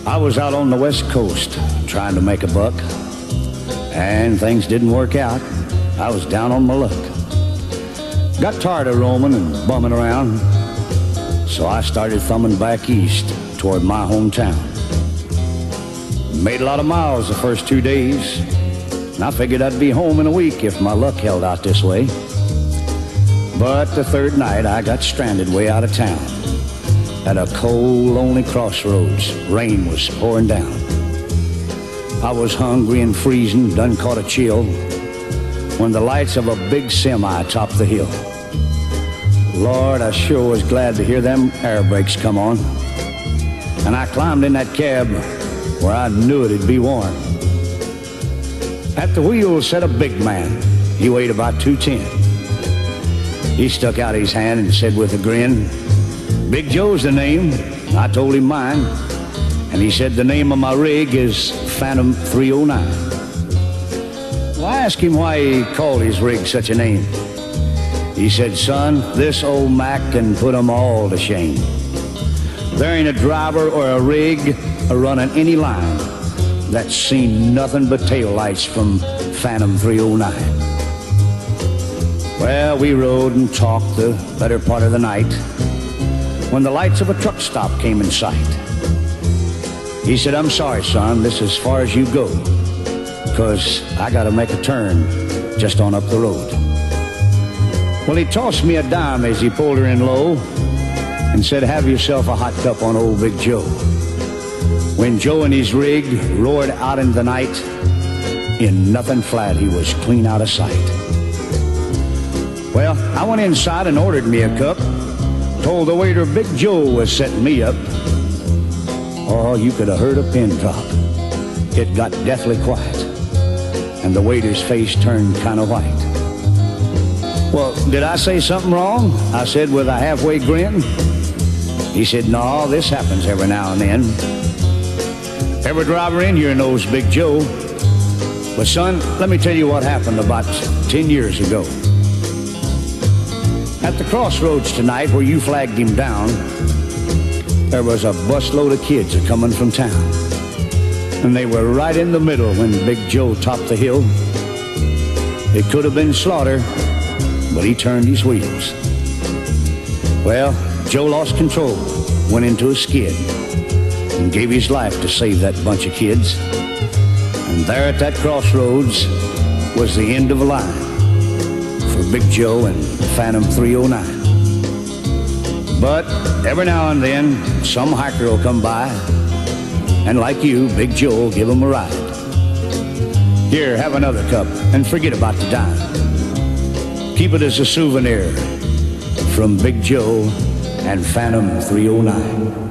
I was out on the West Coast trying to make a buck, and things didn't work out. I was down on my luck. Got tired of roaming and bumming around, so I started thumbing back east toward my hometown. Made a lot of miles the first 2 days, and I figured I'd be home in a week if my luck held out this way. But the third night I got stranded way out of town at a cold, lonely crossroads. Rain was pouring down. I was hungry and freezing, done caught a chill, when the lights of a big semi topped the hill. Lord, I sure was glad to hear them air brakes come on. And I climbed in that cab where I knew it'd be warm. At the wheel sat a big man. He weighed about 210. He stuck out his hand and said with a grin, "Big Joe's the name." I told him mine, and he said the name of my rig is Phantom 309. Well, I asked him why he called his rig such a name. He said, "Son, this old Mac can put 'em all to shame. There ain't a driver or a rig running any line that's seen nothing but taillights from Phantom 309. Well, we rode and talked the better part of the night when the lights of a truck stop came in sight. He said, "I'm sorry, son, this is as far as you go, 'cause I gotta make a turn just on up the road." Well, he tossed me a dime as he pulled her in low and said, "Have yourself a hot cup on old Big Joe." When Joe and his rig roared out into the night, in nothing flat, he was clean out of sight. Well, I went inside and ordered me a cup, told the waiter Big Joe was setting me up. Oh, you could have heard a pin drop. It got deathly quiet, and the waiter's face turned kind of white. "Well, did I say something wrong?" I said with a halfway grin. He said, "No, this happens every now and then. Every driver in here knows Big Joe. But son, let me tell you what happened about 10 years ago. At the crossroads tonight where you flagged him down, there was a busload of kids a-coming from town. And they were right in the middle when Big Joe topped the hill. It could have been slaughter, but he turned his wheels. Well, Joe lost control, went into a skid, and gave his life to save that bunch of kids. And there at that crossroads was the end of a line for Big Joe and Phantom 309. But every now and then, some hiker will come by, and like you, Big Joe will give him a ride. Here, have another cup, and forget about the dime. Keep it as a souvenir from Big Joe and Phantom 309.